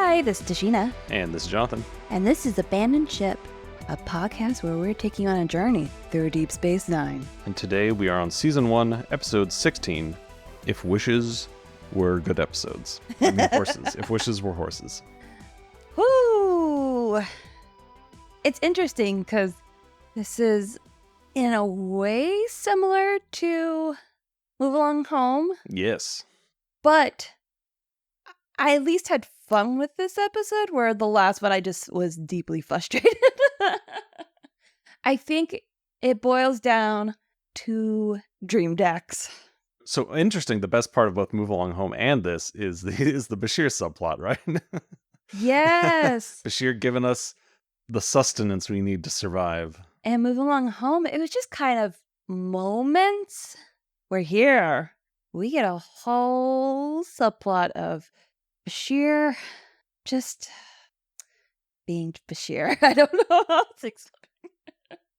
Hi, this is Tashina. And this is Jonathan. And this is Abandoned Ship, a podcast where we're taking on a journey through Deep Space Nine. And today we are on Season 1, Episode 16, If Wishes Were Good Episodes. I mean horses. If wishes were horses. Woo! It's interesting because this is, in a way, similar to Move Along Home. Yes. But I at least had fun with this episode, where the last one I just was deeply frustrated. I think it boils down to dream decks. So interesting, the best part of both Move Along Home and this is the Bashir subplot, right? Yes. Bashir giving us the sustenance we need to survive. And Move Along Home, it was just kind of moments where here we get a whole subplot of Bashir just being Bashir. I don't know how to explain.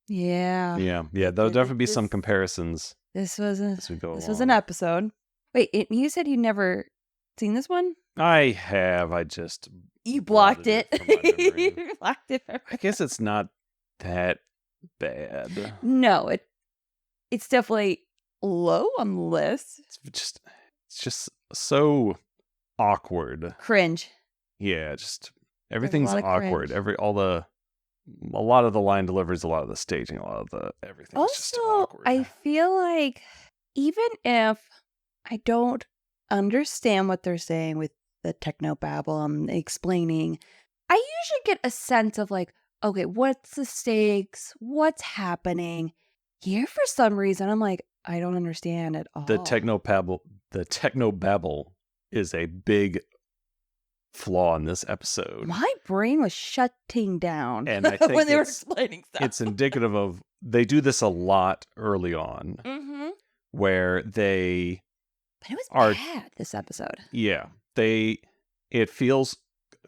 Yeah. Yeah. There'll definitely be some comparisons. This was along. an episode. Wait, you said you never seen this one? I have. You blocked it. You blocked it. I guess it's not that bad. No, it's definitely low on the list. It's just so awkward. Cringe. Yeah, just everything's awkward. Cringe. A lot of the line deliveries, a lot of the staging, a lot of the everything. Also, just awkward. I feel like even if I don't understand what they're saying with the technobabble and explaining, I usually get a sense of like, okay, what's the stakes? What's happening? Here, for some reason, I'm like, I don't understand at all. The technobabble is a big flaw in this episode. My brain was shutting down and I think when they were explaining stuff. It's indicative of, they do this a lot early on, where they But it was bad, this episode. Yeah, it feels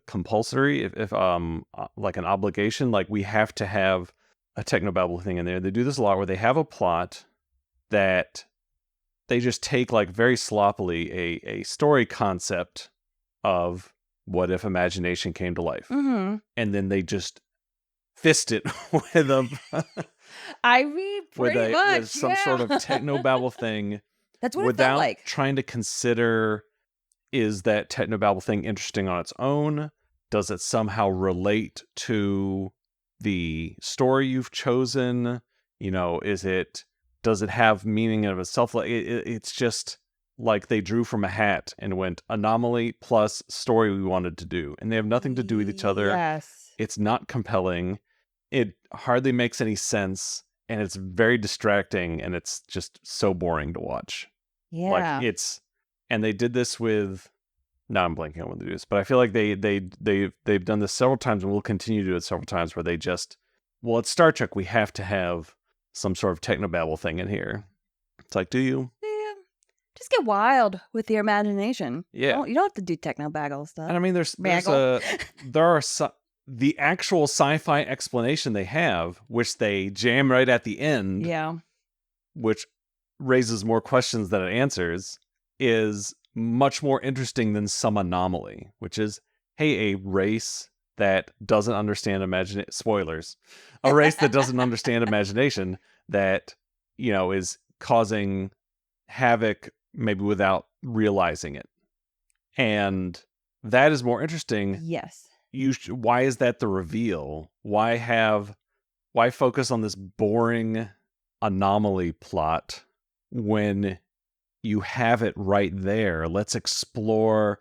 compulsory, if like an obligation, like we have to have a technobabble thing in there. They do this a lot where they have a plot that they just take like very sloppily a story concept of what if imagination came to life, and then they just fist it with pretty much with some sort of technobabble thing. That's what without it felt like. Trying to consider, is that technobabble thing interesting on its own? Does it somehow relate to the story you've chosen? Does it have meaning of itself? It's just like they drew from a hat and went anomaly plus story we wanted to do. And they have nothing to do with each other. Yes. It's not compelling. It hardly makes any sense. And it's very distracting. And it's just so boring to watch. Yeah. And they did this with, now I'm blanking on when they do this, but I feel like they've done this several times and will continue to do it several times, where they just, well, it's Star Trek, we have to have some sort of technobabble thing in here. It's like, do you? Yeah. Just get wild with your imagination. Yeah. You don't have to do technobabble stuff. And I mean, the actual sci-fi explanation they have, which they jam right at the end. Yeah. Which raises more questions than it answers, is much more interesting than some anomaly, which is, hey, a race that doesn't understand spoilers, a race that doesn't understand imagination, that, is causing havoc maybe without realizing it. And that is more interesting. Yes. Why is that the reveal? Why focus on this boring anomaly plot when you have it right there? Let's explore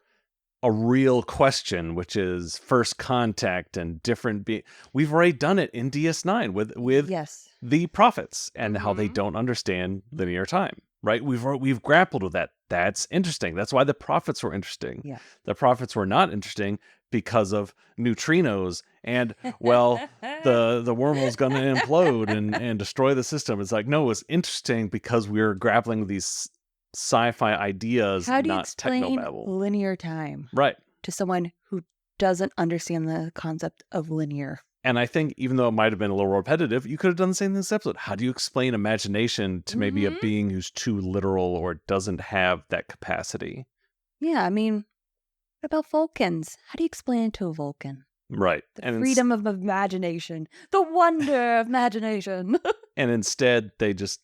a real question, which is first contact and different we've already done it in DS9 with yes. the prophets and how they don't understand linear time, right? We've grappled with that. That's interesting. That's why the prophets were interesting. Yeah. The prophets were not interesting because of neutrinos and, well, the wormhole's going to implode and destroy the system. It's like, no, it's interesting because we're grappling with these sci-fi ideas. How do you not explain technobabble. Linear time, right, to someone who doesn't understand the concept of linear? And I think even though it might have been a little repetitive, you could have done the same in this episode. How do you explain imagination to maybe a being who's too literal or doesn't have that capacity? Yeah, I mean, What about Vulcans? How do you explain it to a Vulcan? Right. The freedom of imagination. The wonder of imagination. And instead, they just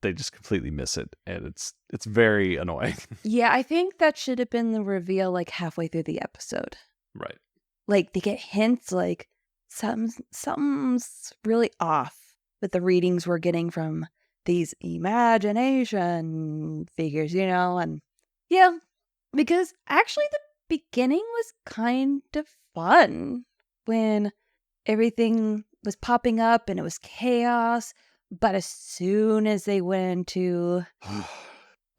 completely miss it. And it's very annoying. Yeah, I think that should have been the reveal like halfway through the episode. Right. Like they get hints like something's really off with the readings we're getting from these imagination figures, and yeah, because actually the beginning was kind of fun when everything was popping up and it was chaos, but as soon as they went into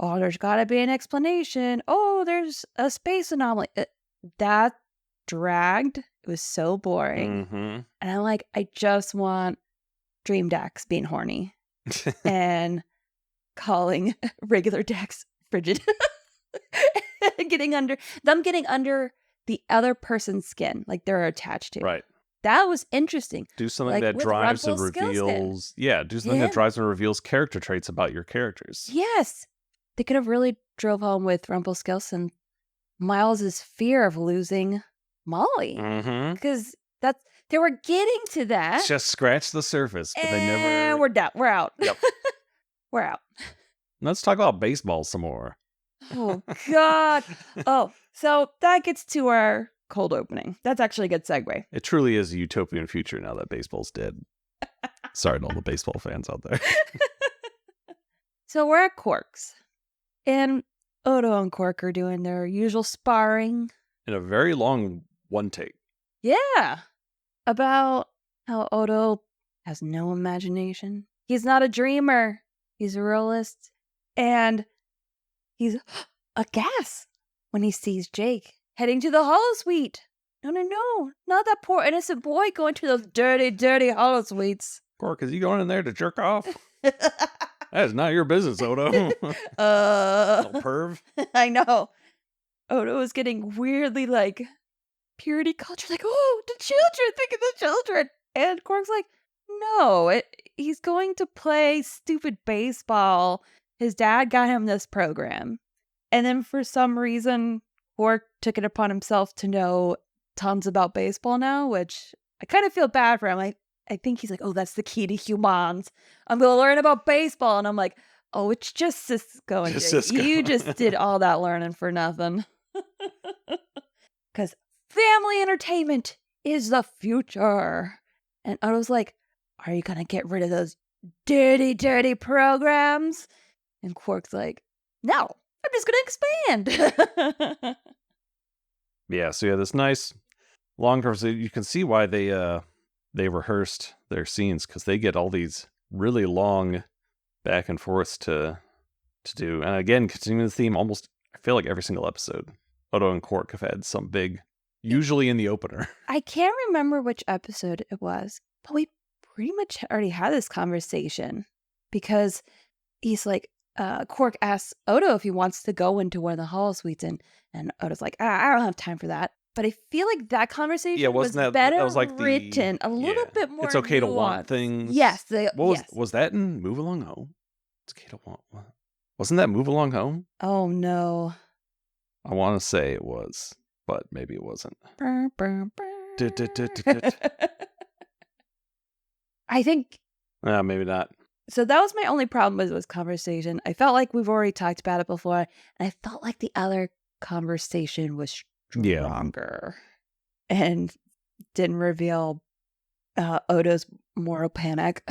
oh, there's gotta be an explanation, oh, there's a space anomaly, that dragged. It was so boring. Mm-hmm. And I'm like, I just want Dream Dax being horny and calling regular Dax frigid. getting under the other person's skin, like they're attached to. Right. That was interesting. Do something Like that with drives and Rumpelstiltskin. reveals. Yeah, do something that drives and reveals character traits about your characters. Yes. They could have really drove home with Rumpelstiltskin Miles's fear of losing Molly. Mm-hmm. Because they were getting to that. Just scratch the surface, but they never. And we're done. We're out. Yep. We're out. Let's talk about baseball some more. Oh, God. Oh, so that gets to our cold opening. That's actually a good segue. It truly is a utopian future now that baseball's dead. Sorry to all the baseball fans out there. So we're at Quark's. And Odo and Quark are doing their usual sparring. In a very long one take. Yeah. About how Odo has no imagination. He's not a dreamer. He's a realist. And he's aghast when he sees Jake heading to the holosuite. No. Not that poor innocent boy going to those dirty, dirty holosuites. Quark, is he going in there to jerk off? That is not your business, Odo. Little perv. I know. Odo is getting weirdly like purity culture, like, oh, the children, think of the children. And Quark's like, no, he's going to play stupid baseball. His dad got him this program. And then for some reason, Quark took it upon himself to know tons about baseball now, which I kind of feel bad for him. I think he's like, oh, that's the key to humans. I'm going to learn about baseball. And I'm like, oh, it's just Cisco. And you just did all that learning for nothing. Because family entertainment is the future. And I was like, are you going to get rid of those dirty, dirty programs? And Quark's like, no, I'm just going to expand. Yeah, so this nice long conversation. You can see why they rehearsed their scenes, because they get all these really long back and forths to do. And again, continuing the theme, almost I feel like every single episode, Odo and Quark have had some big, usually in the opener. I can't remember which episode it was, but we pretty much already had this conversation, because he's like, Quark asks Odo if he wants to go into one of the holosuites, and Odo's like, I don't have time for that. But I feel like that conversation was better that was like written, a little bit more. It's okay nuanced. to want things. Yes. Was that in Move Along Home? It's okay to want. Wasn't that Move Along Home? Oh no. I want to say it was, but maybe it wasn't. I think. Maybe not. So that was my only problem with this conversation. I felt like we've already talked about it before, and I felt like the other conversation was stronger and didn't reveal Odo's moral panic.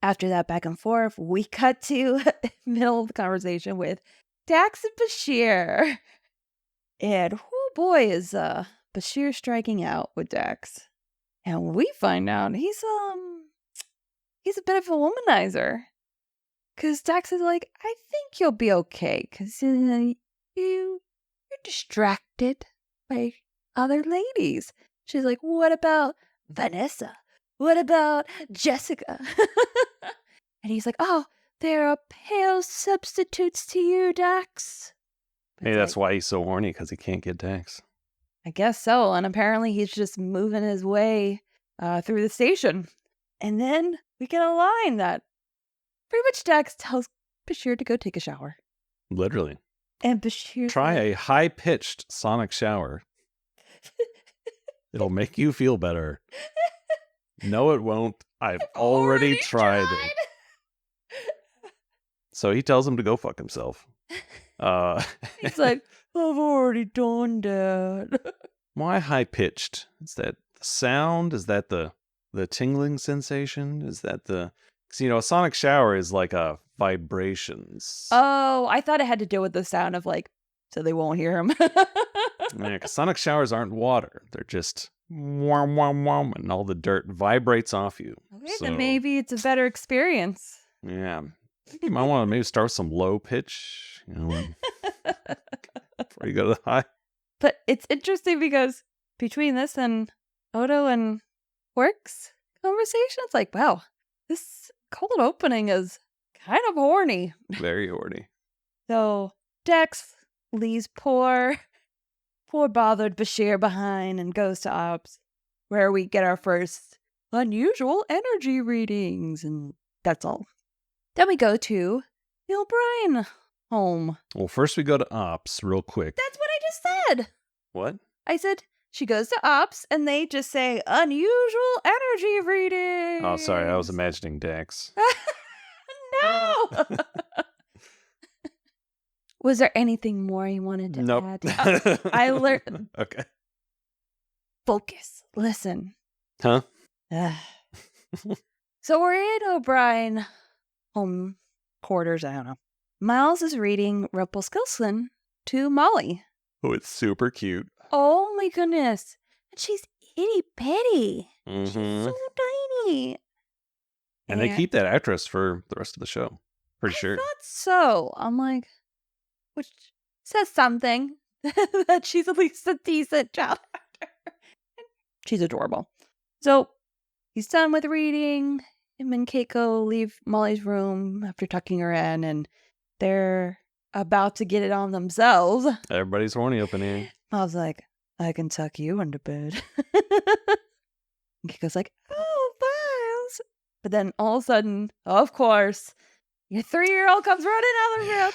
After that back and forth, we cut to middle of the conversation with Dax and Bashir. And oh boy, is Bashir striking out with Dax. And we find out he's a bit of a womanizer. Because Dax is like, I think you'll be okay, because you're distracted by other ladies. She's like, what about Vanessa? What about Jessica? And he's like, oh, there are pale substitutes to you, Dax. Maybe that's why he's so horny, because he can't get Dax. I guess so. And apparently he's just moving his way through the station. And then we get a line that pretty much Dax tells Bashir to go take a shower. Literally. And Bashir's Try like, a high-pitched sonic shower. It'll make you feel better. No, it won't. I've already tried it. So he tells him to go fuck himself. He's like, I've already done that. Why high-pitched? Is that the sound? Is that the tingling sensation? Is that the... Because, a sonic shower is like a vibrations. Oh, I thought it had to do with the sound of like, so they won't hear him. Yeah, because sonic showers aren't water. They're just wham, wham, wham, and all the dirt vibrates off you. Okay, then maybe it's a better experience. Yeah. You might want to maybe start with some low pitch, before you go to the high. But it's interesting because between this and Odo and Work's conversation, it's like, wow, this cold opening is kind of horny. Very horny. So Dex leaves poor bothered Bashir behind and goes to Ops, where we get our first unusual energy readings, and that's all. Then we go to the O'Brien home. Well, first we go to Ops real quick. That's what I just said. What? I said she goes to Ops, and they just say unusual energy readings. Oh, sorry. I was imagining Dex. No. Was there anything more you wanted to Nope. add? I learned. Okay. Focus. Listen. Huh? So we're in O'Brien home quarters. I don't know. Miles is reading Rumpelstiltskin to Molly. Oh, it's super cute. Oh my goodness. And she's itty bitty. Mm-hmm. She's so tiny. And they keep that actress for the rest of the show. Pretty sure. I thought so. I'm like, which says something that she's at least a decent child actor. She's adorable. So he's done with reading. Him and Keiko leave Molly's room after tucking her in, and they're about to get it on themselves. Everybody's horny up in here. I was like, I can tuck you into bed. And Keiko's like, oh, Miles. But then all of a sudden, of course, your 3-year-old comes running out of the room.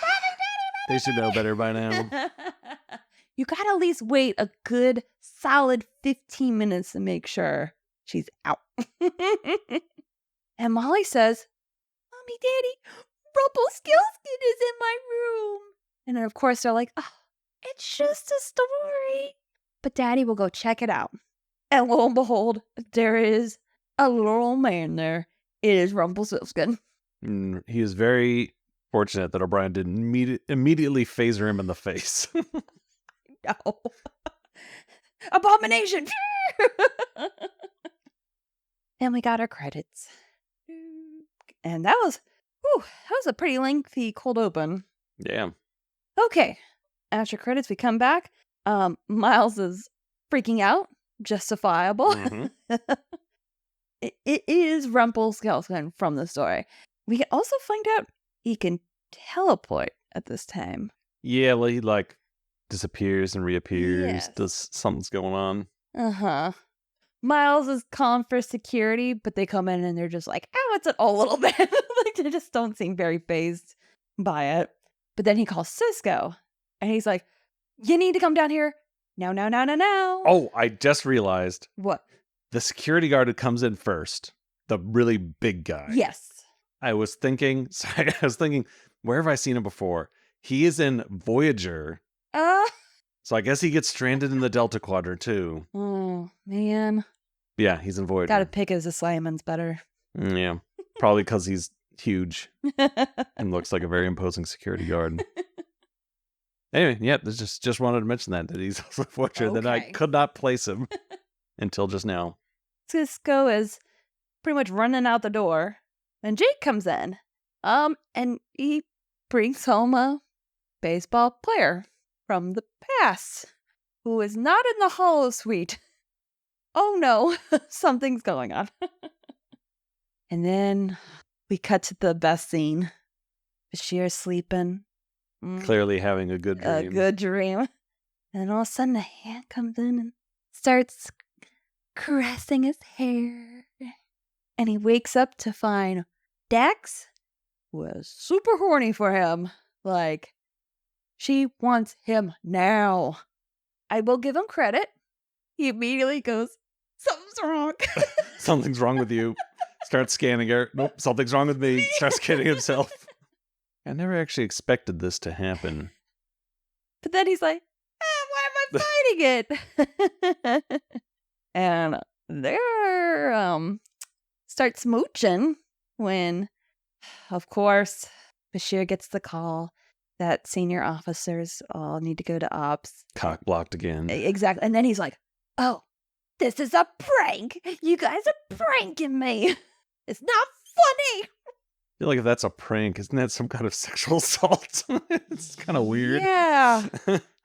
They should know better by now. You gotta at least wait a good solid 15 minutes to make sure she's out. And Molly says, Mommy, Daddy, Rumpelstiltskin is in my room. And then, of course, they're like, oh, it's just a story. But Daddy will go check it out. And lo and behold, there is a little old man there. It is Rumpelstiltskin. He is very fortunate that O'Brien didn't immediately phaser him in the face. No. Abomination. And we got our credits. And that was a pretty lengthy cold open. Yeah. Okay. After credits, we come back. Miles is freaking out. Justifiable. Mm-hmm. It is Rumpelstiltskin from the story. We can also find out he can teleport at this time. Yeah, well, he disappears and reappears. Yes. Does something's going on. Uh-huh. Miles is calling for security, but they come in and they're just like, oh, it's an old little man. They just don't seem very fazed by it. But then he calls Cisco and he's like, you need to come down here now. Oh, I just realized. What? The security guard who comes in first, the really big guy. Yes. I was thinking, where have I seen him before? He is in Voyager. So I guess he gets stranded in the Delta Quadrant too. Oh, man. Yeah, he's in Voyager. Gotta pick his assignments better. Yeah, probably because he's huge and looks like a very imposing security guard. Anyway, yeah, just wanted to mention that he's also in Voyager. Okay. That I could not place him until just now. Cisco is pretty much running out the door, and Jake comes in. And he brings home a baseball player from the past who is not in the Hollow Suite. Oh no, something's going on. And then we cut to the best scene. Bashir sleeping. Clearly having a good dream. A good dream. And then all of a sudden a hand comes in and starts caressing his hair. And he wakes up to find Dax was super horny for him. Like, She wants him now. I will give him credit. He immediately goes, something's wrong. Something's wrong with you. Starts scanning her. Nope, something's wrong with me. Starts scanning himself. I never actually expected this to happen. But then he's like, why am I fighting it? And they're start smooching when, of course, Bashir gets the call that senior officers all need to go to ops. Cock blocked again. Exactly. And then he's like, oh, this is a prank. You guys are pranking me. It's not funny. I feel like if that's a prank, isn't that some kind of sexual assault? It's kind of weird. Yeah.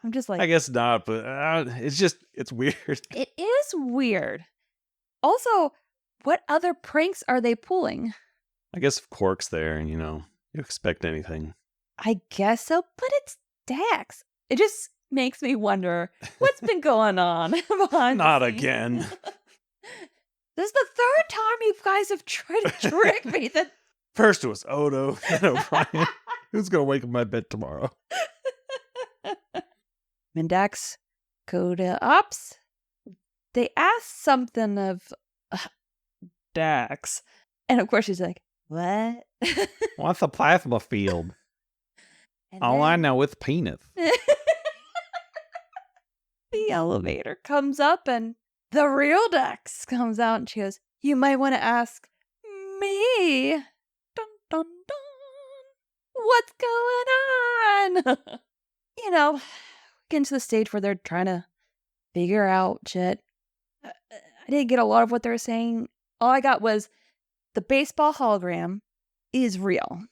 I'm just like, I guess not, but it's weird. It is weird. Also, what other pranks are they pulling? I guess if Quark's there, you expect anything. I guess so, but it's Dax. It just makes me wonder what's been going on behind Not the scenes. again. This is the third time you guys have tried to trick me. First it was Odo, then O'Brien. Who's going to wake up in my bed tomorrow? When Dax go to ops, they ask something of Dax. And of course she's like, what? What's a plasma field? And All I then know is penis. the elevator comes up and the real Dax comes out and she goes, you might want to ask me. Dun, dun, dun. What's going on? Getting to the stage where they're trying to figure out shit. I didn't get a lot of what they were saying. All I got was the baseball hologram is real.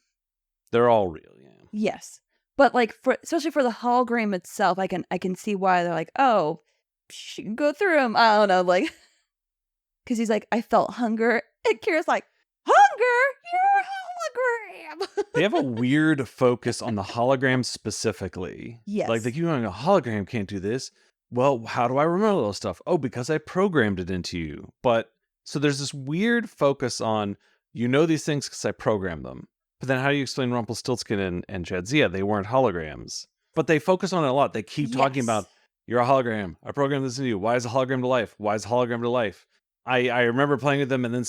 They're all real, yeah. Yes. But especially for the hologram itself, I can see why they're like, oh, she can go through him. I don't know, because he's like, I felt hunger. And Kira's like, hunger? You're a hologram. They have a weird focus on the hologram specifically. Yes. Like they keep going, a hologram can't do this. Well, how do I remember all this stuff? Oh, because I programmed it into you. But so there's this weird focus on, these things because I programmed them. But then how do you explain Rumpelstiltskin and Jadzia? They weren't holograms. But they focus on it a lot. They keep talking about, you're a hologram. I programmed this into you. Why is a hologram to life? Why is a hologram to life? I remember playing with them and then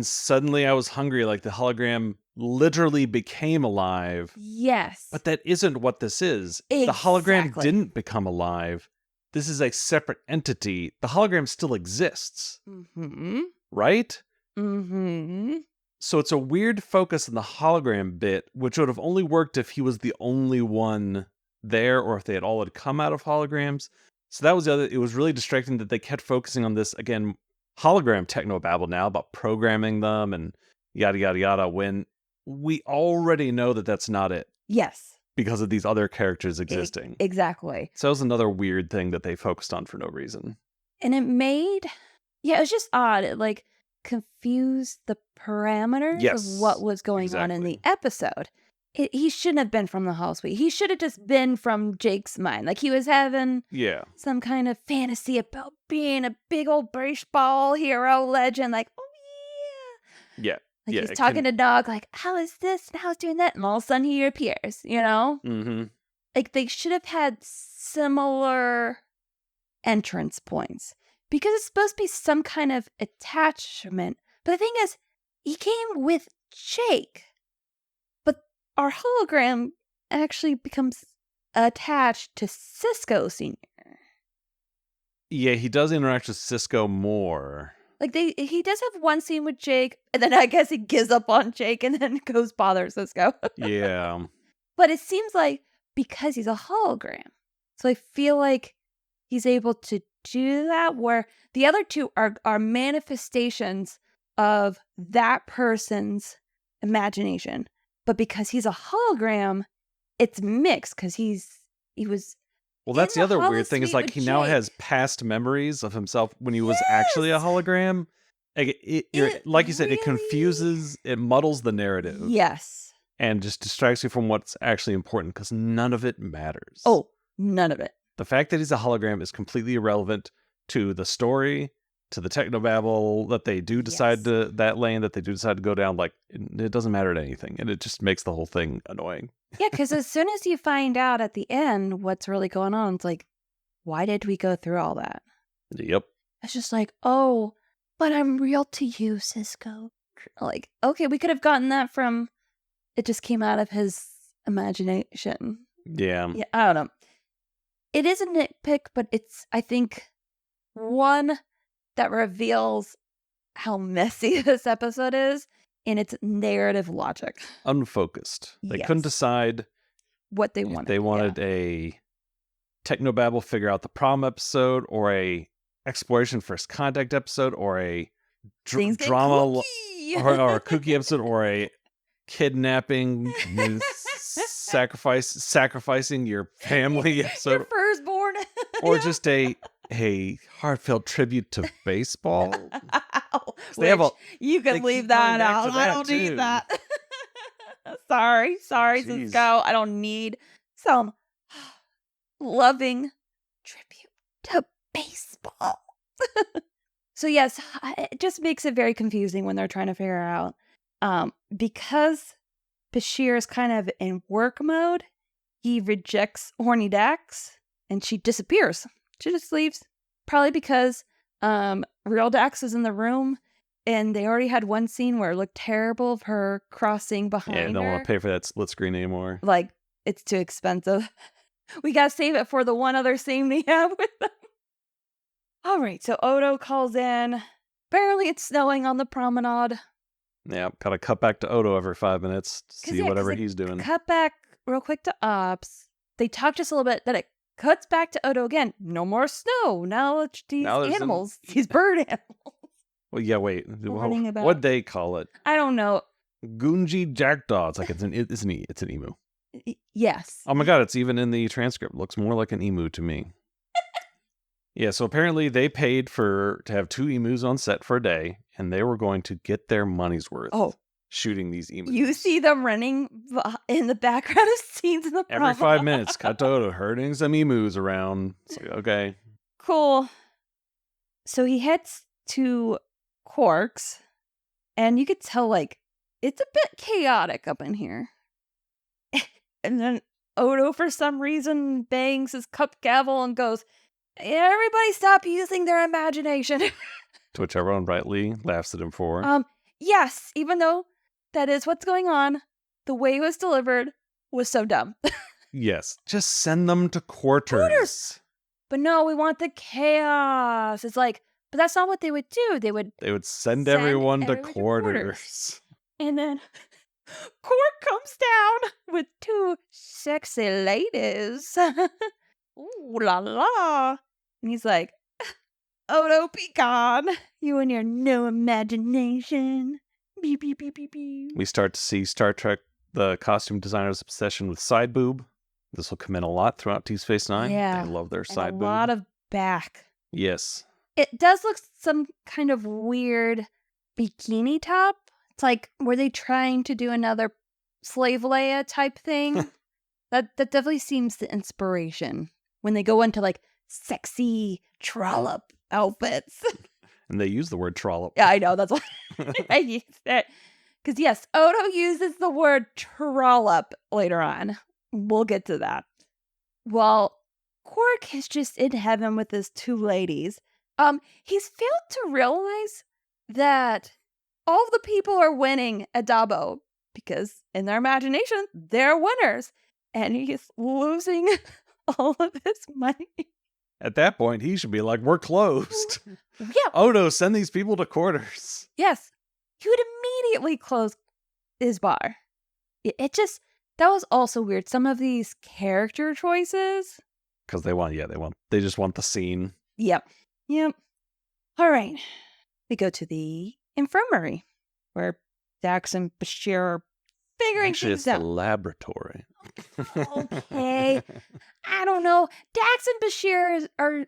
suddenly I was hungry. Like the hologram literally became alive. Yes. But that isn't what this is. Exactly. The hologram didn't become alive. This is a separate entity. The hologram still exists. Mm-hmm. Right? Mm-hmm. So it's a weird focus on the hologram bit, which would have only worked if he was the only one there or if they all had come out of holograms. So that was the other. It was really distracting that they kept focusing on this, again, hologram technobabble now about programming them and yada, yada, yada, when we already know that that's not it. Yes. Because of these other characters existing. Exactly. So that was another weird thing that they focused on for no reason. And it was just odd. It confused the parameters of what was going on in the episode. He shouldn't have been from the Hall Suite. He should have just been from Jake's mind. Like he was having some kind of fantasy about being a big old baseball hero legend. Like, oh yeah. Yeah. He's talking to Dog, like, how is this? And how is doing that? And all of a sudden he appears, Mm-hmm. Like they should have had similar entrance points. Because it's supposed to be some kind of attachment. But the thing is, he came with Jake. But our hologram actually becomes attached to Cisco Sr. Yeah, he does interact with Cisco more. He does have one scene with Jake, and then I guess he gives up on Jake and then goes bother Cisco. Yeah. But it seems like because he's a hologram. So I feel like he's able to do that, where the other two are manifestations of that person's imagination. But because he's a hologram, it's mixed because he was. Well, that's the other weird thing is he now has past memories of himself when he was actually a hologram. Like you said, it confuses, it muddles the narrative. Yes. And just distracts you from what's actually important because none of it matters. Oh, none of it. The fact that he's a hologram is completely irrelevant to the story, to the technobabble that they do decide to go down, like it doesn't matter to anything, and it just makes the whole thing annoying. Yeah, because as soon as you find out at the end what's really going on, it's like, why did we go through all that? Yep. It's just like, oh, but I'm real to you, Cisco. Like, okay, we could have gotten that from, it just came out of his imagination. Yeah. Yeah, I don't know. It is a nitpick, but it's, I think, one that reveals how messy this episode is in its narrative logic. Unfocused. They Yes. couldn't decide What they if wanted. they wanted a technobabble figure out the problem episode, or a exploration first contact episode, or a Things get drama kooky. or a kooky episode, or a kidnapping sacrificing your family Your episode, firstborn. or Yeah. just a heartfelt tribute to baseball. Which, have a- you they can leave keep going that back out. to I that, don't too. need that. Sorry, Jeez. Cisco. I don't need some loving tribute to baseball. So yes, it just makes it very confusing when they're trying to figure out. Because Bashir is kind of in work mode, he rejects Horny Dax and she disappears. She just leaves. Probably because real Dax is in the room and they already had one scene where it looked terrible of her crossing behind Yeah, don't her. want to pay for that split screen anymore. Like, it's too expensive. We gotta save it for the one other scene we have with them. All right, so Odo calls in. Apparently it's snowing on the promenade. Yeah, gotta cut back to Odo every 5 minutes to 'Cause see whatever they he's doing. Cut back real quick to Ops. They talk just a little bit, then it cuts back to Odo again. No more snow. Now it's these Now there's animals, these bird animals. Well, yeah, wait. Learning about- What'd they call it? I don't know. Gunji jackdaw. It's like it's an emu. Yes. Oh my god, it's even in the transcript. Looks more like an emu to me. Yeah, so apparently they paid to have 2 emus on set for a day, and they were going to get their money's worth shooting these emus. You see them running in the background of scenes in the Every 5 promenade. minutes, cut to Odo herding some emus around. It's like, okay. Cool. So he heads to Quark's, and you could tell, like, it's a bit chaotic up in here. And then Odo, for some reason, bangs his cup gavel and goes, "Everybody stop using their imagination." To which everyone rightly laughs at him for. Yes, even though that is what's going on, the way it was delivered was so dumb. Yes, just send them to quarters. But no, we want the chaos. It's like, but that's not what they would do. They would Send Send everyone to everyone to quarters. quarters. And then Quark comes down with 2 sexy ladies. Ooh la la. And he's like, "Odo Pecan, you and your no imagination." Beep, beep, beep, beep, beep. We start to see Star Trek, the costume designer's obsession with side boob. This will come in a lot throughout Deep Space Nine. Yeah, They love their And side a boob. lot of back. Yes. It does look some kind of weird bikini top. It's like, were they trying to do another Slave Leia type thing? That definitely seems the inspiration when they go into like sexy trollop outfits. And they use the word trollop. Yeah, I know. That's why I used it. Because yes, Odo uses the word trollop later on. We'll get to that. Well, Quark is just in heaven with his 2 ladies. He's failed to realize that all the people are winning at Dabo because in their imagination, they're winners. And he's losing all of his money. At that point, he should be like, we're closed. Yeah. Odo, send these people to quarters. Yes. He would immediately close his bar. It just, that was also weird. Some of these character choices. Because they just want the scene. Yep. All right. We go to the infirmary where Dax and Bashir are figuring Actually, it's things the out. laboratory. Okay. I don't know. Dax and Bashir are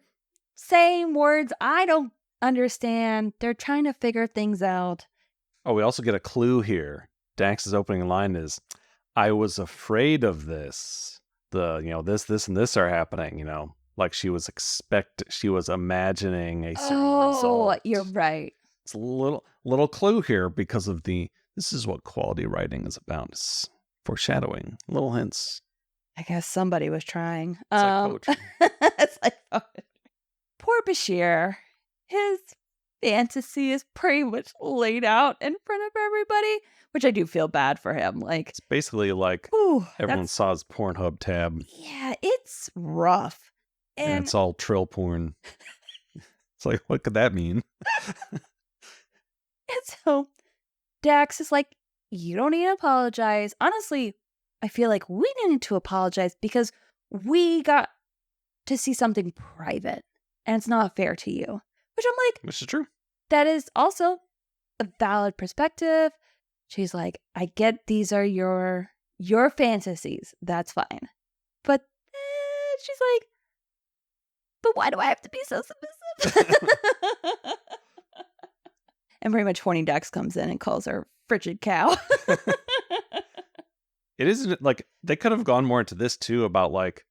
saying words I don't understand. They're trying to figure things out. Oh, we also get a clue here. Dax's opening line is, "I was afraid of this. This, and this are happening, like she was imagining a certain result. You're right. It's a little clue here because of this is what quality writing is about. It's foreshadowing, little hints. I guess somebody was trying. It's like poetry. It's like poetry. Poor Bashir. His fantasy is pretty much laid out in front of everybody, which I do feel bad for him. Like, it's basically like everyone saw his Pornhub tab. Yeah, it's rough. And it's all trill porn. It's like, what could that mean? And so Dax is like, you don't need to apologize. Honestly, I feel like we needed to apologize because we got to see something private and it's not fair to you. Which I'm like, which is true. That is also a valid perspective. She's like, I get these are your fantasies. That's fine. But she's like, but why do I have to be so submissive? And pretty much horny Dax comes in and calls her frigid cow. It isn't like they could have gone more into this too about like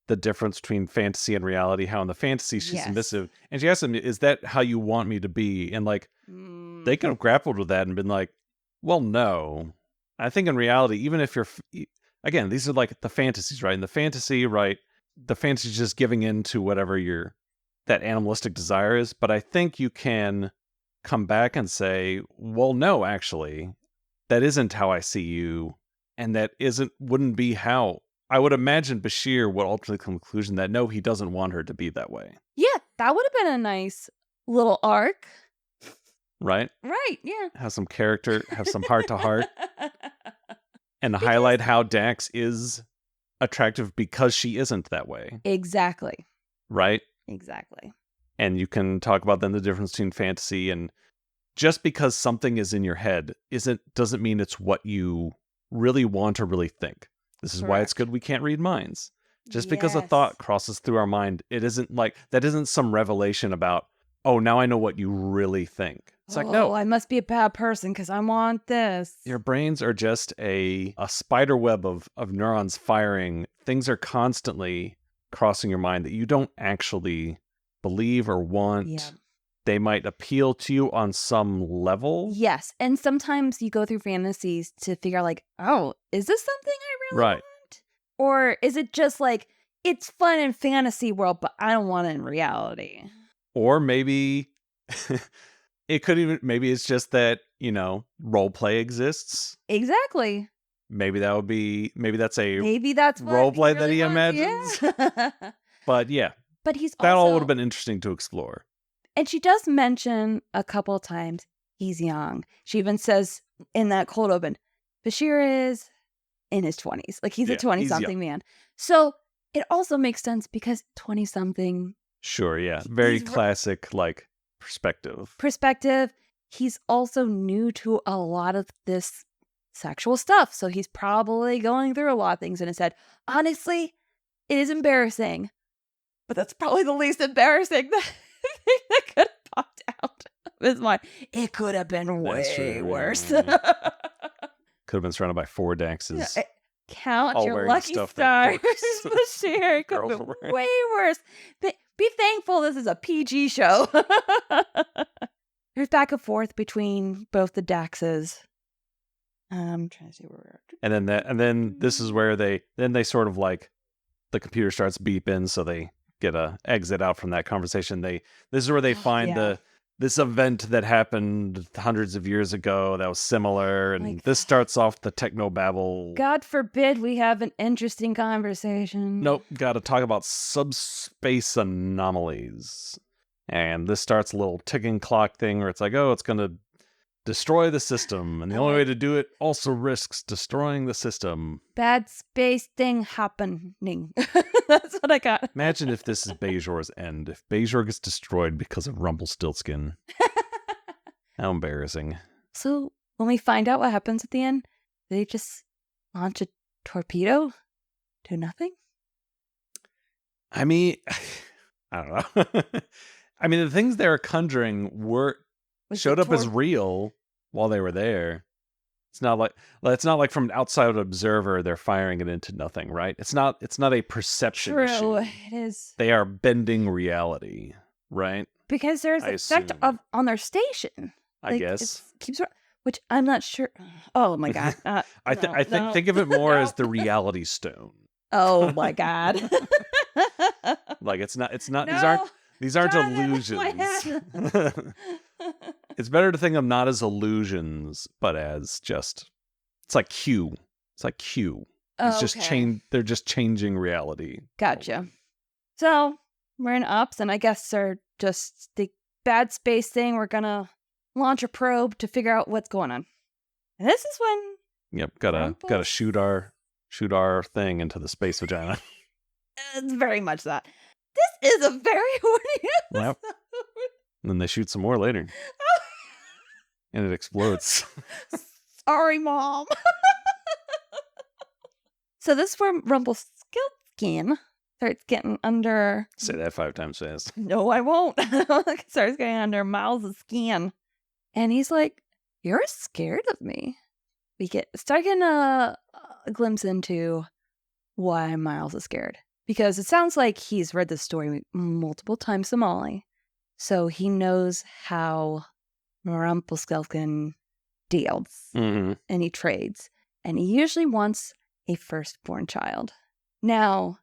the difference between fantasy and reality, how in the fantasy she's submissive. And she asked him, is that how you want me to be? And like, they could have grappled with that and been like, well, no. I think in reality, even if you're, again, these are like the fantasies, right? In the fantasy, right? The fantasy is just giving in to whatever that animalistic desire is. But I think you can come back and say, well, no, actually, that isn't how I see you. And that wouldn't be how I would imagine Bashir would ultimately come to the conclusion that no, he doesn't want her to be that way. Yeah, that would have been a nice little arc. Right? Right, yeah. Have some character, have some heart to heart. And highlight how Dax is attractive because she isn't that way. Exactly. Right? Exactly. And you can talk about then the difference between fantasy and just because something is in your head doesn't mean it's what you really want or really think. This is why it's good we can't read minds. Just because a thought crosses through our mind, it isn't like, that isn't some revelation about, oh, now I know what you really think. It's like, no. I must be a bad person because I want this. Your brains are just a spider web of neurons firing. Things are constantly crossing your mind that you don't actually believe or want. Yeah. They might appeal to you on some level. Yes. And sometimes you go through fantasies to figure out like, oh, is this something I really want? Or is it just like, it's fun in fantasy world, but I don't want it in reality? Or maybe maybe it's just that, role play exists. Exactly. Maybe that's what role play really that he wants. imagines. Yeah. But yeah. But that all would have been interesting to explore. And she does mention a couple of times he's young. She even says in that cold open, Bashir is in his 20s. Like he's a 20-something man. So it also makes sense because 20-something. Sure, yeah. Very classic, like, perspective. He's also new to a lot of this sexual stuff. So he's probably going through a lot of things in his head. Honestly, it is embarrassing. But that's probably the least embarrassing thing that could have popped out of his mind. It could have been way worse. Could have been surrounded by 4 Daxes. Yeah, count your lucky stars, Bashir. It could have been way worse. Be thankful this is a PG show. There's back and forth between both the Daxes. I'm trying to see where we're at. And then this is where they sort of like the computer starts beeping, so they get a exit out from that conversation. This is where they find this event that happened hundreds of years ago that was similar, and this starts off the technobabble. God forbid we have an interesting conversation. Nope, got to talk about subspace anomalies. And this starts a little ticking clock thing where it's like, oh, it's going to destroy the system, and the only way to do it also risks destroying the system. Bad space thing happening. That's what I got. Imagine if this is Bajor's end. If Bajor gets destroyed because of Rumpelstiltskin. How embarrassing. So when we find out what happens at the end, they just launch a torpedo? Do nothing? I mean, I don't know. I mean, the things they were conjuring showed up as real while they were there. It's not like from an outside observer they're firing it into nothing, right? It's not a perception True, issue. it is. They are bending reality, right? Because there's I effect assume. on their station. I guess. Keeps which I'm not sure. Oh my god. Think of it more as the reality stone. Oh my god. Like it's not No, these aren't Jonathan, illusions. It's better to think of them not as illusions, but as just it's like Q. It's like Q. It's just they're just changing reality. Gotcha. So we're in ops, and I guess they're just the bad space thing. We're gonna launch a probe to figure out what's going on. And this is when gotta shoot our thing into the space vagina. It's very much that. This is a very horny episode. Yep. And then they shoot some more later. And it explodes. Sorry, Mom. So this is where Rumpelstiltskin starts getting under... Say that 5 times fast. No, I won't. Starts getting under Miles' skin. And he's like, you're scared of me. We start getting a glimpse into why Miles is scared. Because it sounds like he's read this story multiple times to Molly. So he knows how Rumpelstiltskin deals. Mm-hmm. And he trades. And he usually wants a firstborn child. Now,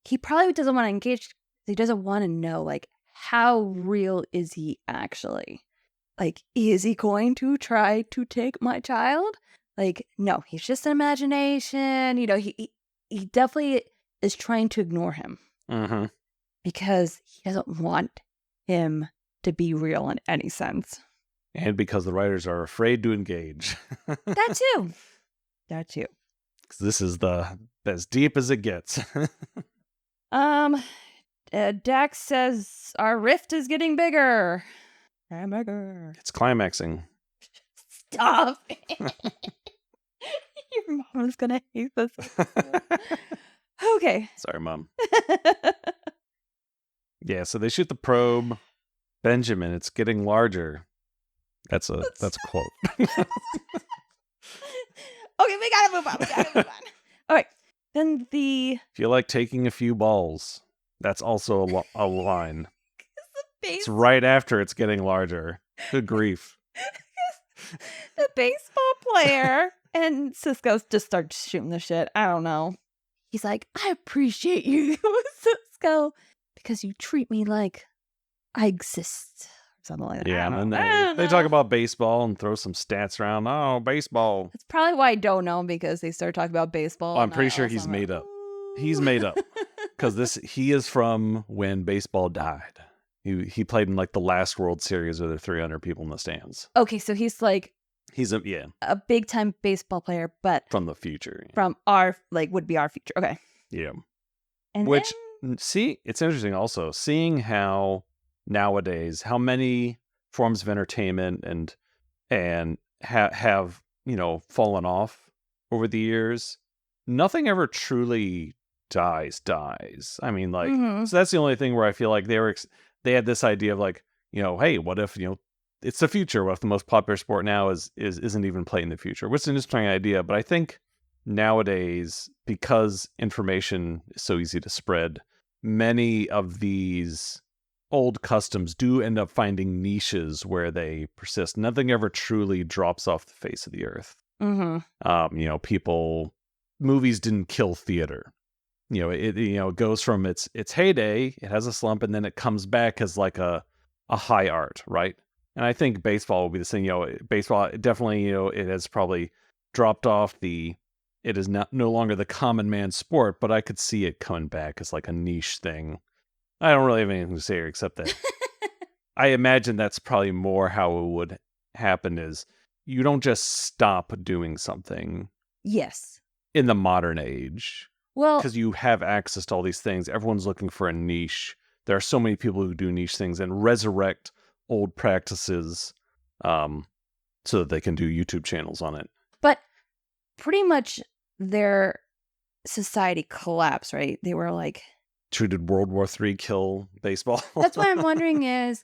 he probably doesn't want to engage. He doesn't want to know, like, how real is he actually? Like, is he going to try to take my child? Like, no, he's just an imagination. You know, he definitely is trying to ignore him. Mm-hmm. Because he doesn't want him to be real in any sense. And because the writers are afraid to engage. That too. That too. Because this is as deep as it gets. Dax says our rift is getting bigger. And bigger. It's climaxing. Stop. Your mom is gonna hate this. Okay. Sorry, Mom. Yeah, so they shoot the probe. Benjamin, it's getting larger. That's a quote. Okay, we gotta move on. All right. Then If you like taking a few balls, that's also a line. It's right after it's getting larger. Good grief. The baseball player and Cisco just starts shooting the shit. I don't know. He's like, I appreciate you, Cisco, because you treat me like I exist. Something like that. Yeah, and then they talk about baseball and throw some stats around. Oh, baseball. That's probably why I don't know, because they start talking about baseball. Oh, I'm pretty sure he's made up. He's made up. Because he is from when baseball died. He played in like the last World Series where there were 300 people in the stands. Okay, so he's like a big time baseball player, but from the future. Yeah. From our would be our future. Okay. Yeah. And see, it's interesting also seeing how nowadays how many forms of entertainment and have fallen off over the years. Nothing ever truly dies. I mean, like, so that's the only thing where I feel like they had this idea of like, hey, what if it's the future? What if the most popular sport now isn't even played in the future? Which is an interesting idea, but I think nowadays, because information is so easy to spread, many of these old customs do end up finding niches where they persist. Nothing ever truly drops off the face of the earth. Movies didn't kill theater. It goes from its heyday, it has a slump, and then it comes back as like a high art, right? And I think baseball will be the same. Baseball definitely, it has probably dropped off it is no longer the common man sport, but I could see it coming back as like a niche thing. I don't really have anything to say here except that I imagine that's probably more how it would happen is you don't just stop doing something. Yes. In the modern age. Well, because you have access to all these things. Everyone's looking for a niche. There are so many people who do niche things and resurrect old practices so that they can do YouTube channels on it. But pretty much their society collapsed, right? They were like... Did World War III kill baseball? That's what I'm wondering is,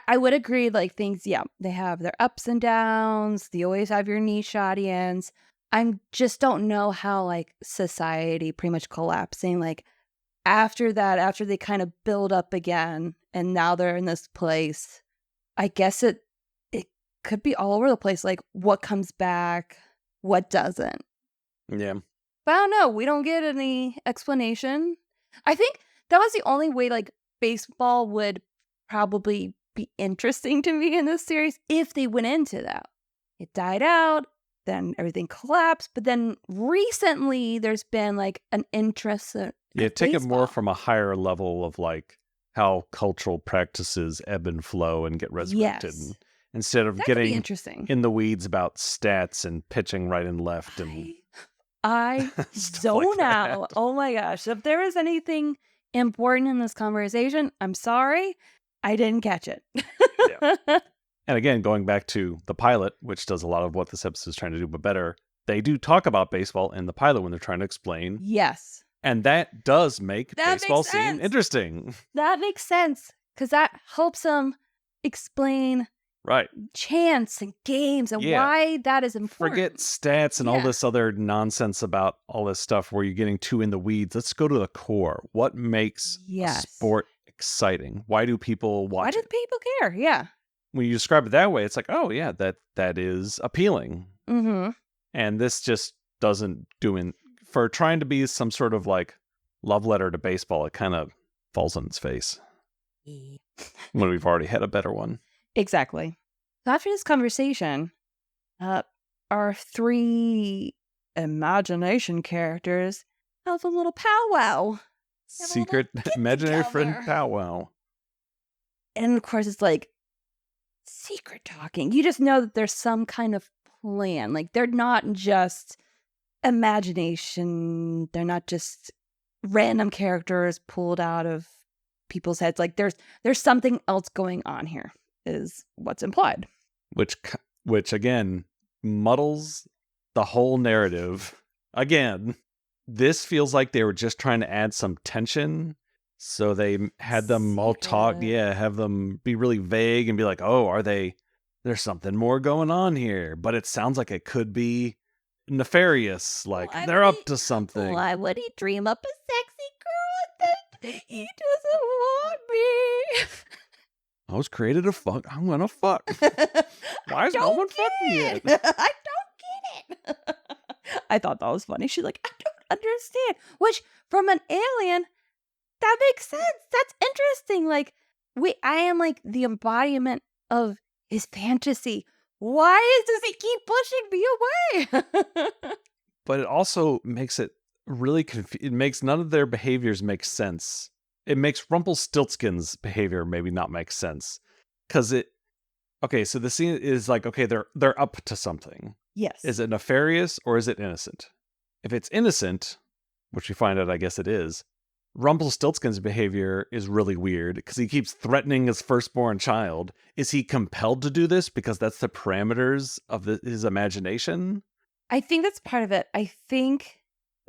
I would agree, like, things, yeah, they have their ups and downs. You always have your niche audience. I just don't know how, like, society pretty much collapsing, like, after that, after they kind of build up again, and now they're in this place, I guess it could be all over the place, like, what comes back, what doesn't. Yeah. But I don't know, we don't get any explanation. I think that was the only way, like, baseball would probably be interesting to me in this series if they went into that. It died out, then everything collapsed, but then recently there's been, like, an interest in Yeah, take it more baseball. from a higher level of like how cultural practices ebb and flow and get resurrected. Yes. Instead of That could be getting interesting. in the weeds about stats and pitching right and left and I stuff like zone out. that. Oh my gosh. If there is anything important in this conversation, I'm sorry. I didn't catch it. And again, going back to the pilot, which does a lot of what this episode is trying to do, but better, they do talk about baseball in the pilot when they're trying to explain. Yes. And that does make That baseball makes seem sense. interesting. That makes sense. Because that helps them explain Right. chance and games and Yeah. why that is important. Forget stats and all Yeah. this other nonsense about all this stuff where you're getting too in the weeds. Let's go to the core. What makes a Yes. sport exciting? Why do people watch Why do it? people care? Yeah. When you describe it that way, it's like, oh yeah, that is appealing. Mm-hmm. And this just doesn't do in for trying to be some sort of like love letter to baseball. It kind of falls on its face when we've already had a better one. Exactly. So after this conversation, our three imagination characters have a little powwow. Have a little Secret get imaginary friend together. powwow. And of course, it's like secret talking. You just know that there's some kind of plan. Like, they're not just imagination. They're not just random characters pulled out of people's heads. Like, there's something else going on here, is what's implied. Which again muddles the whole narrative. Again, this feels like they were just trying to add some tension. So they had them all talk, Secret. have them be really vague and be like, oh, there's something more going on here. But it sounds like it could be nefarious, like Why they're would up to something. Why would he dream up a sexy girl and then he doesn't want me? I was created to fuck. I'm gonna fuck. Why is no one fucking yet? I don't get it. I thought that was funny. She's like, I don't understand. Which, from an alien, that makes sense. That's interesting. Like, I am like the embodiment of his fantasy. Why does he keep pushing me away? But it also makes it really it makes none of their behaviors make sense. It makes Rumpelstiltskin's behavior maybe not make sense. Because so the scene is like, okay, they're up to something. Yes. Is it nefarious or is it innocent? If it's innocent, which we find out I guess it is, Rumpelstiltskin's behavior is really weird because he keeps threatening his firstborn child. Is he compelled to do this because that's the parameters of his imagination? I think that's part of it. I think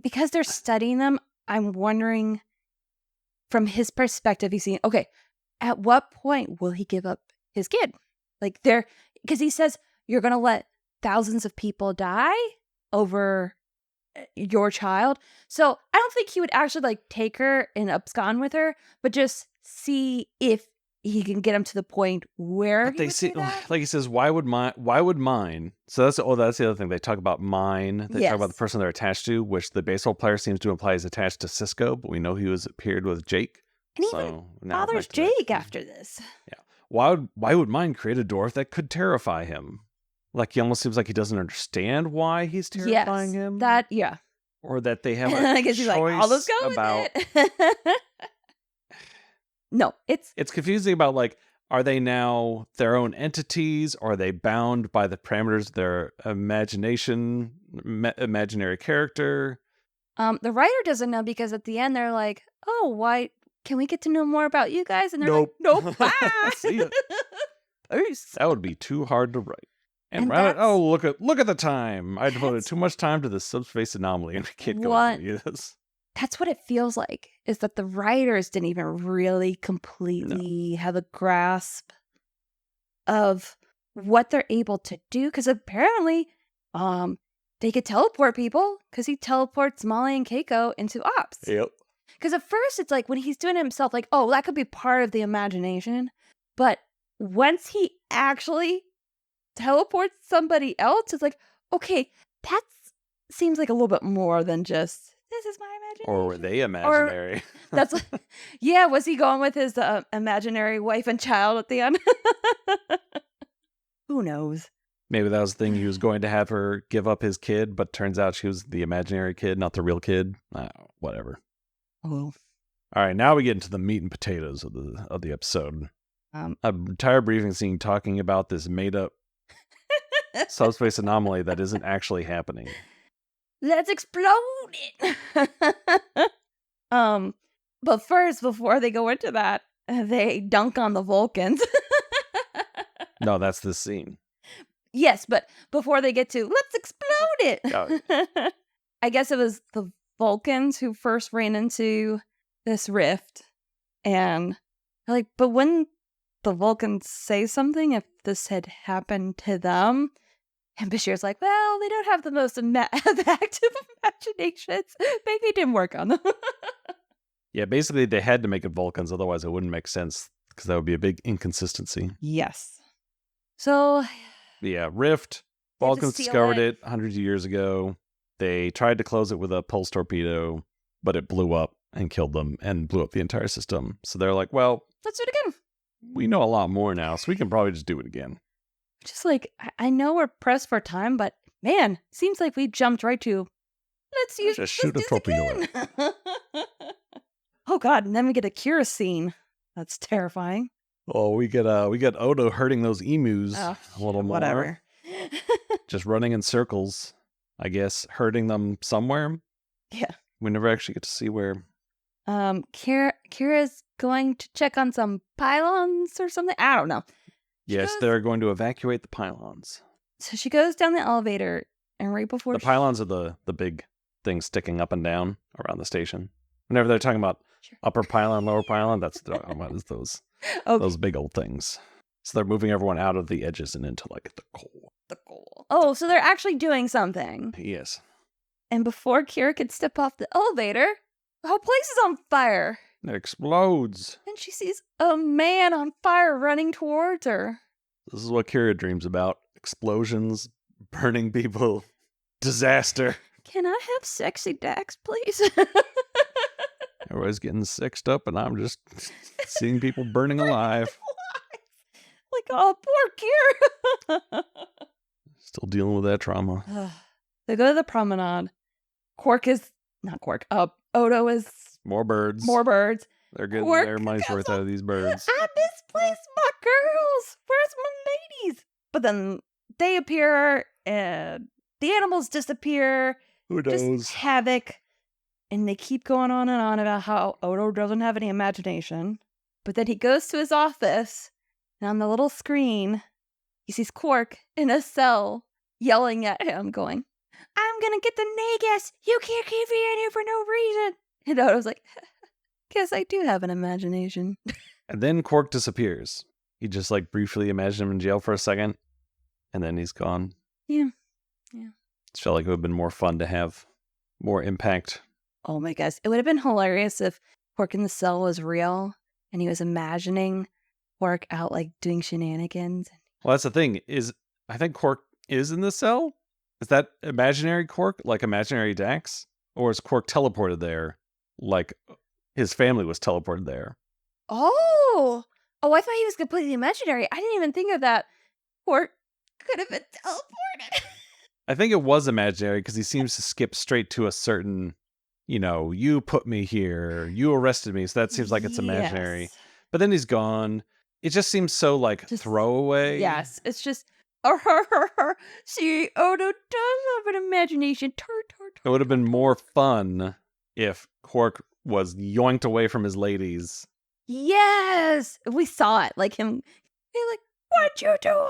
because they're studying them, I'm wondering from his perspective, he's saying, okay, at what point will he give up his kid? Like, because he says, you're going to let thousands of people die over your child. So I don't think he would actually like take her and abscond with her, but just see if he can get him to the point where But he they would see, do that. like he says, why would mine? So that's the other thing. They talk about mine. They talk about the Yes. person they're attached to, which the baseball player seems to imply is attached to Cisco, but we know he was appeared with Jake. And So even now bothers back to that. Jake after this. Yeah. Why would mine create a door that could terrify him? Like, he almost seems like he doesn't understand why he's terrifying him. Yeah. Or that they have a I guess he's like, I'll just go about with it. No, it's confusing about like, are they now their own entities? Or are they bound by the parameters of their imagination, imaginary character? the writer doesn't know because at the end they're like, oh, why can we get to know more about you guys? And they're Nope. like, nope, bye. See ya. Peace. That would be too hard to write. And that's- look at the time. I devoted too much time to the subspace anomaly, and we can't go into any of this. That's what it feels like, is that the writers didn't even really completely have a grasp of what they're able to do. Because apparently, they could teleport people because he teleports Molly and Keiko into Ops. Yep. Because at first it's like when he's doing it himself, like, oh, that could be part of the imagination. But once he actually teleports somebody else, it's like, okay, that seems like a little bit more than just, this is my imagination. Or were they imaginary? That's yeah, was he going with his imaginary wife and child at the end? Who knows? Maybe that was the thing. He was going to have her give up his kid, but turns out she was the imaginary kid, not the real kid. Whatever. Oh. All right, now we get into the meat and potatoes of the episode. An entire briefing scene talking about this made-up subspace anomaly that isn't actually happening. Let's explode it. But first, before they go into that, they dunk on the Vulcans. No, that's this scene. Yes, but before they get to, let's explode it. Oh. I guess it was the Vulcans who first ran into this rift. And like, but wouldn't the Vulcans say something if this had happened to them? And Bashir's like, well, they don't have the most active imaginations. Maybe it didn't work on them. Yeah, basically they had to make it Vulcans, otherwise it wouldn't make sense, because that would be a big inconsistency. Yes. So... yeah, rift. Vulcans discovered it hundreds of years ago. They tried to close it with a pulse torpedo, but it blew up and killed them and blew up the entire system. So they're like, well, let's do it again. We know a lot more now, so we can probably just do it again. Just like, I know we're pressed for time, but man, seems like we jumped right to, let's shoot a torpedo. Oh God, and then we get a Kira scene. That's terrifying. Oh, we get Odo hurting those emus a little more. Whatever. Just running in circles, I guess, hurting them somewhere. Yeah. We never actually get to see where. Kira's going to check on some pylons or something. I don't know. Yes, they're going to evacuate the pylons. So she goes down the elevator, and right before the pylons are the big things sticking up and down around the station. Whenever they're talking about upper pylon, lower pylon, that's what is those those big old things. So they're moving everyone out of the edges and into like the core. The core. Oh, so they're actually doing something. Yes. And before Kira could step off the elevator, the whole place is on fire. It explodes. And she sees a man on fire running towards her. This is what Kira dreams about. Explosions, burning people, disaster. Can I have sexy Dax, please? Everybody's getting sexed up and I'm just seeing people burning alive. Like, oh, poor Kira. Still dealing with that trauma. They go to the promenade. Odo is... More birds. They're getting their money's worth out of these birds. I misplaced my girls. Where's my ladies? But then they appear and the animals disappear. Who knows? Just havoc. And they keep going on and on about how Odo doesn't have any imagination. But then he goes to his office, and on the little screen, he sees Quark in a cell yelling at him, going, I'm gonna get the Nagus! You can't keep me in here for no reason! And Odo's like, guess I do have an imagination. And then Quark disappears. He just like briefly imagined him in jail for a second, and then he's gone. Yeah. It felt like it would have been more fun to have more impact. Oh my gosh. It would have been hilarious if Quark in the cell was real and he was imagining Quark out like doing shenanigans. Well, that's the thing, is I think Quark is in the cell. Is that imaginary Quark, like imaginary Dax? Or is Quark teleported there like his family was teleported there? Oh, I thought he was completely imaginary. I didn't even think of that. Quark could have been teleported. I think it was imaginary because he seems to skip straight to a certain, you put me here, you arrested me. So that seems like it's imaginary. Yes. But then he's gone. It just seems so like just throwaway. Yes, it's just, see, Odo does have an imagination. It would have been more fun if Quark was yoinked away from his ladies. Yes, we saw it. Like him, he's like, "What'd you do,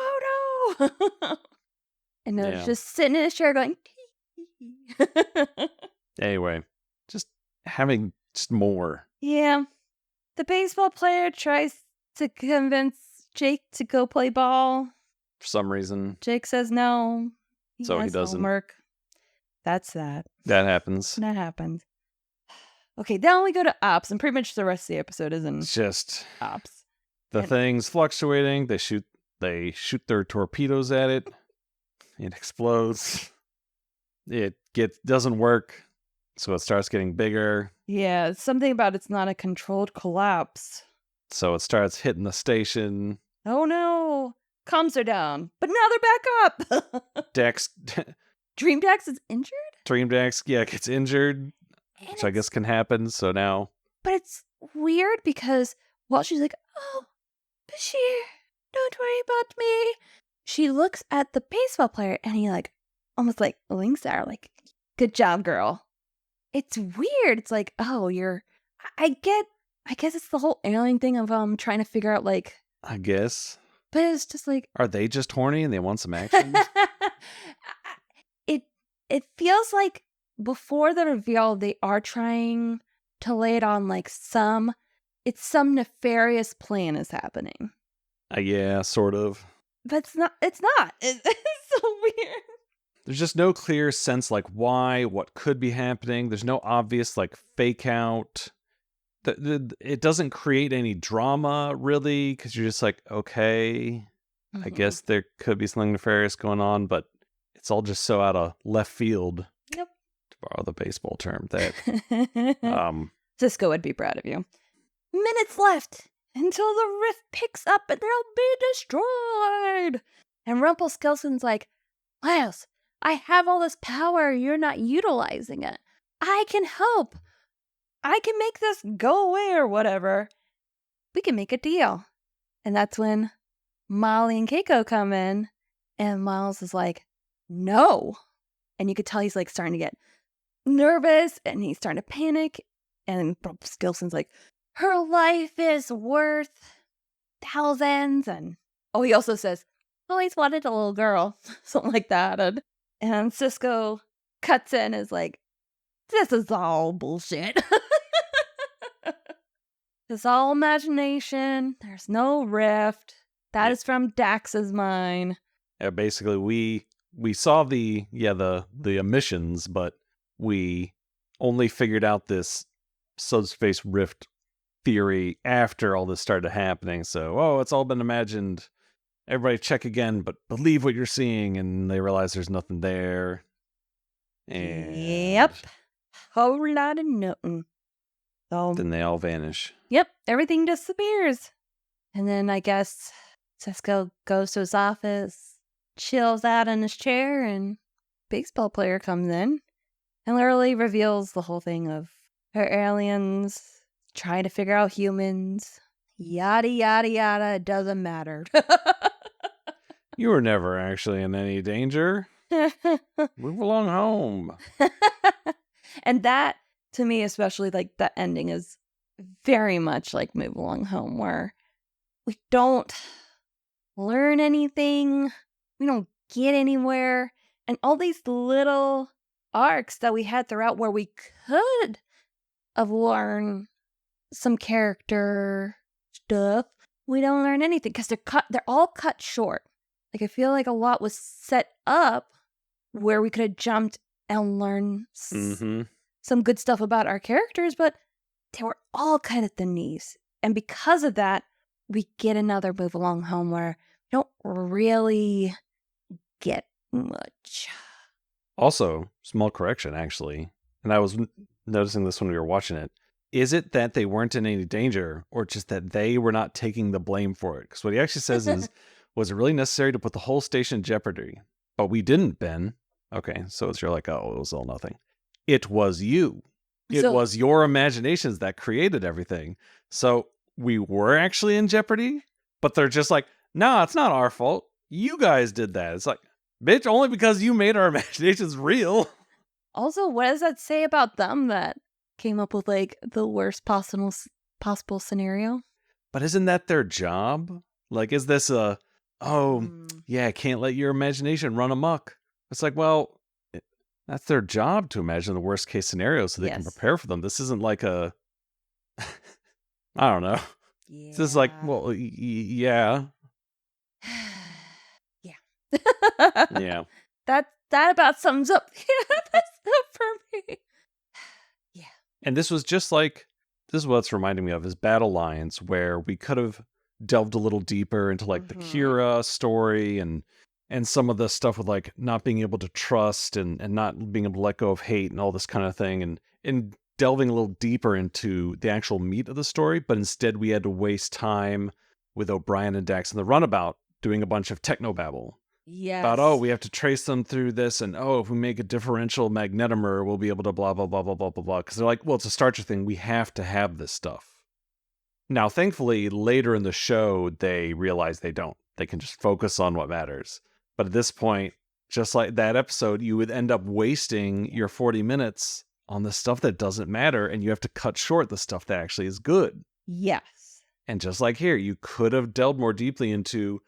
Odo?" And Odo's just sitting in his chair going. Anyway, just having just more. Yeah, the baseball player tries to convince Jake to go play ball. For some reason. Jake says no. So he has doesn't. Homework. That's that. That happens. That happens. Okay, then we go to ops, and pretty much the rest of the episode is in It's just ops. the thing's fluctuating. They shoot their torpedoes at it. It explodes. It doesn't work, so it starts getting bigger. Yeah, it's something about it's not a controlled collapse. So it starts hitting the station. Oh no! Comms are down, but now they're back up. Dex, Dream Dax is injured? Dream Dex, gets injured, which I guess can happen. So now, but it's weird because she's like, "Oh, Bashir, don't worry about me." She looks at the baseball player and he almost winks at her, like, "Good job, girl." It's weird. It's like, oh, I guess it's the whole alien thing of trying to figure out I guess. But it's just like, are they just horny and they want some action? It feels like before the reveal they are trying to lay it on some nefarious plan is happening. Yeah, sort of. But it's not. It's so weird. There's just no clear sense why, what could be happening. There's no obvious fake out. It doesn't create any drama really, because you're just okay, I guess there could be something nefarious going on, but it's all just so out of left field. Yep. To borrow the baseball term, that Cisco would be proud of you. Minutes left until the rift picks up and they'll be destroyed. And Rumpelstiltskin's like, Miles, I have all this power. You're not utilizing it. I can help. I can make this go away or whatever. We can make a deal. And that's when Molly and Keiko come in. And Miles is like, no. And you could tell he's starting to get nervous and he's starting to panic. And Rumpelstiltskin's like, her life is worth thousands. And he also says, always wanted a little girl. Something like that. And Cisco cuts in and is like, this is all bullshit. It's all imagination. There's no rift. That is from Dax's mind. Yeah, basically we saw the emissions, but we only figured out this subspace rift theory after all this started happening. So, it's all been imagined. Everybody check again, but believe what you're seeing, and they realize there's nothing there. And yep. Whole lot of nothing. So then they all vanish. Yep, everything disappears. And then I guess Cisco goes to his office, chills out in his chair, and baseball player comes in and literally reveals the whole thing of her aliens trying to figure out humans. Yada, yada, yada. It doesn't matter. You were never actually in any danger. Move along home. And that, to me, especially the ending is very much like Move Along Home, where we don't learn anything. We don't get anywhere. And all these little arcs that we had throughout where we could have learned some character stuff, we don't learn anything because they're all cut short. I feel like a lot was set up where we could have jumped and learned some good stuff about our characters, but they were all kind of at the knees. And because of that, we get another Move Along Home where we don't really get much. Also, small correction, actually, and I was noticing this when we were watching it. Is it that they weren't in any danger, or just that they were not taking the blame for it? Because what he actually says is, was it really necessary to put the whole station in jeopardy? But we didn't, Ben. Okay, so you're like, oh, it was all nothing. It was you. It was your imaginations that created everything. So we were actually in jeopardy, but they're just like, no, it's not our fault. You guys did that. It's like, bitch, only because you made our imaginations real. Also, what does that say about them that came up with the worst possible scenario? But isn't that their job? Is this can't let your imagination run amok. It's like, well, that's their job to imagine the worst case scenario so they can prepare for them. This isn't I don't know. Yeah. This is well, yeah, Yeah. Yeah. That about sums up that's it for me. Yeah. And this was just like, this is what it's reminding me of, is Battle Lines, where we could have delved a little deeper into like the Kira story and some of the stuff with like not being able to trust and not being able to let go of hate and all this kind of thing, and delving a little deeper into the actual meat of the story. But instead we had to waste time with O'Brien and Dax in the runabout doing a bunch of technobabble. Yes. About, we have to trace them through this, and if we make a differential magnetomer, we'll be able to blah, blah, blah, blah, blah, blah, blah. Because they're like, well, it's a Starcher thing. We have to have this stuff. Now, thankfully, later in the show, they realize they don't. They can just focus on what matters. But at this point, just like that episode, you would end up wasting your 40 minutes on the stuff that doesn't matter, and you have to cut short the stuff that actually is good. Yes. And just like here, you could have delved more deeply into...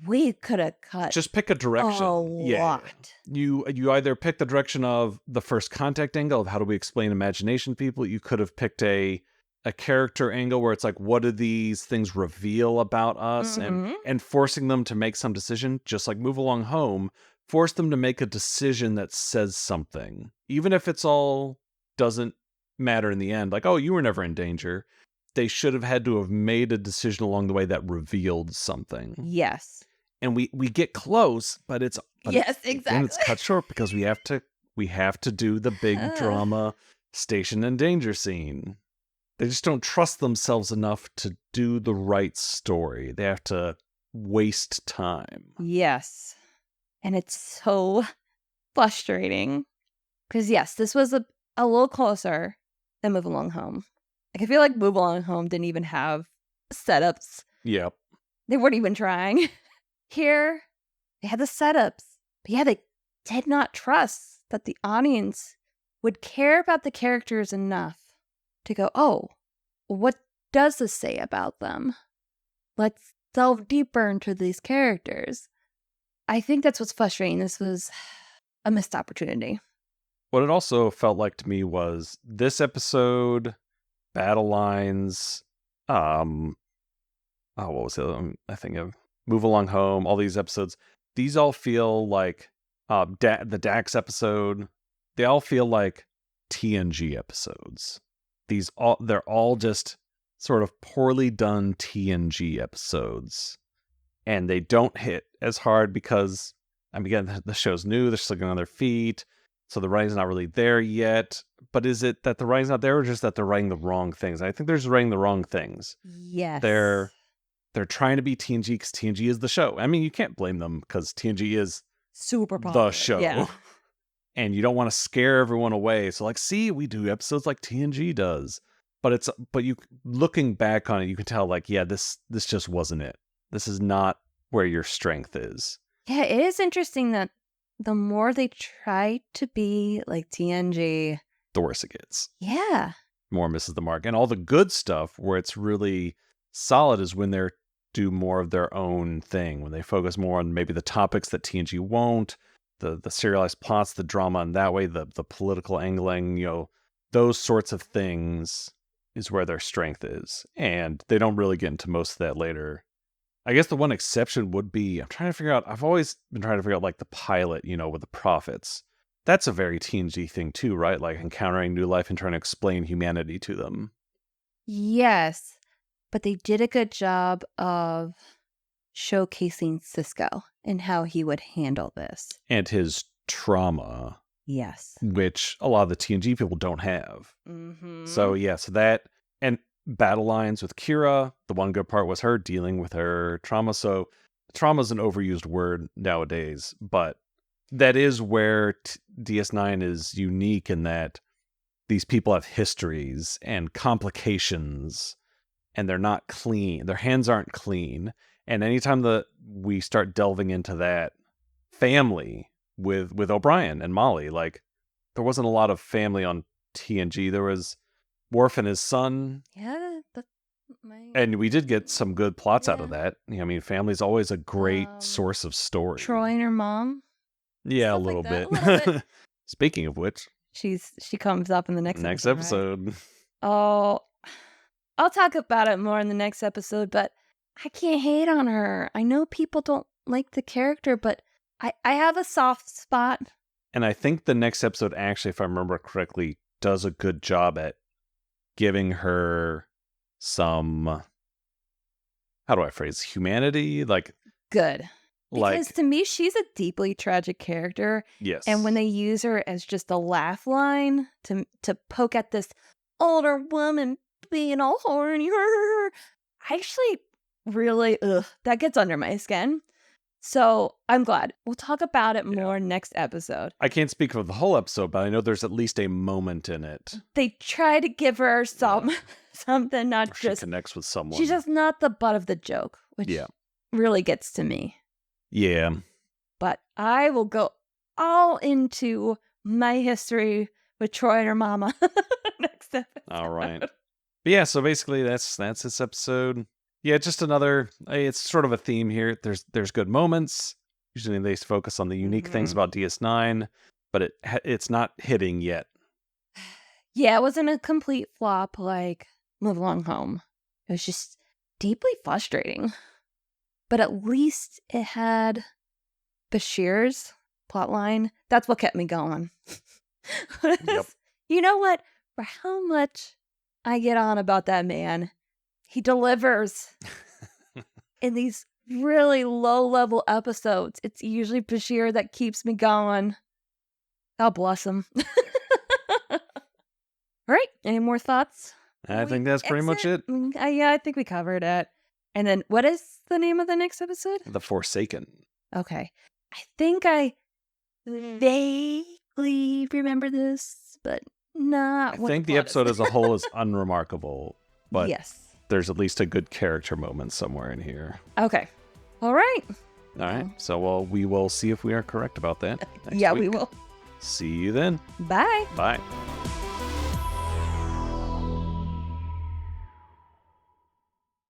We could have cut just pick a direction. a lot. You either pick the direction of the first contact angle of how do we explain imagination to people. You could have picked a character angle where it's like, what do these things reveal about us, and forcing them to make some decision, just like Move Along Home, force them to make a decision that says something, even if it's all doesn't matter in the end. Like, oh, you were never in danger. They should have had to have made a decision along the way that revealed something. Yes. And we get close, but it's... yes, exactly. And it's cut short because we have to do the big drama station and danger scene. They just don't trust themselves enough to do the right story. They have to waste time. Yes. And it's so frustrating. Because yes, this was a little closer than Move Along Home. Like, I feel like Move Along Home didn't even have setups. Yep. They weren't even trying. Here, they had the setups. But yeah, they did not trust that the audience would care about the characters enough to go, oh, what does this say about them? Let's delve deeper into these characters. I think that's what's frustrating. This was a missed opportunity. What it also felt like to me was this episode... Battle Lines, what was it? I think of Move Along Home, all these episodes. These all feel like the Dax episode. They all feel like TNG episodes. They're all just sort of poorly done TNG episodes, and they don't hit as hard because, again, the show's new. They're still getting on their feet. So the writing's not really there yet. But is it that the writing's not there, or just that they're writing the wrong things? I think they're just writing the wrong things. Yes. They're trying to be TNG because TNG is the show. I mean, you can't blame them because TNG is super popular. The show. Yeah. And you don't want to scare everyone away. So like, see, we do episodes like TNG does. But you looking back on it, you can tell like, yeah, this just wasn't it. This is not where your strength is. Yeah, it is interesting that the more they try to be like TNG, the worse it gets. Yeah. More misses the mark. And all the good stuff where it's really solid is when they do more of their own thing, when they focus more on maybe the topics that TNG won't, the serialized plots, the drama in that way, the political angling, those sorts of things is where their strength is. And they don't really get into most of that later. I guess the one exception would be, I've always been trying to figure out like the pilot, with the prophets. That's a very TNG thing too, right? Like encountering new life and trying to explain humanity to them. Yes, but they did a good job of showcasing Sisko and how he would handle this. And his trauma. Yes. Which a lot of the TNG people don't have. Mm-hmm. So yeah, so that, and Battle Lines with Kira, the one good part was her dealing with her trauma. So trauma is an overused word nowadays, but that is where DS9 is unique in that these people have histories and complications, and they're not clean. Their hands aren't clean. And anytime that we start delving into that family with O'Brien and Molly, like there wasn't a lot of family on TNG. There was Worf and his son. Yeah, and we did get some good plots out of that. Family's always a great source of story. Troy and her mom. Yeah, a little bit. Speaking of which, she comes up in the next episode. Right? Oh, I'll talk about it more in the next episode, but I can't hate on her. I know people don't like the character, but I have a soft spot. And I think the next episode, actually, if I remember correctly, does a good job at giving her some, how do I phrase, humanity? Good. Like, Because to me, she's a deeply tragic character. yes. And when they use her as just a laugh line to poke at this older woman being all horny, I actually really, that gets under my skin. So I'm glad. We'll talk about it more next episode. I can't speak for the whole episode, but I know there's at least a moment in it. They try to give her something, not she just... connects with someone. She's just not the butt of the joke, which really gets to me. Yeah. But I will go all into my history with Troy and her mama next episode. All right. But yeah, so basically that's this episode. Yeah, just another, it's sort of a theme here. There's good moments. Usually they focus on the unique things about DS9, but it's not hitting yet. Yeah, it wasn't a complete flop like Move Along Home. It was just deeply frustrating. But at least it had Bashir's plotline. That's what kept me going. Yep. You know what? For how much I get on about that man, he delivers in these really low-level episodes. It's usually Bashir that keeps me going. God bless him. All right. Any more thoughts? I think that's pretty much it. Yeah, I think we covered it. And then what is the name of the next episode? The Forsaken. Okay. I think I vaguely remember this, but not. I think the episode as a whole is unremarkable, but yes, there's at least a good character moment somewhere in here. Okay. All right. All right. So we will see if we are correct about that. Yeah, week. we will. See you then. Bye. Bye.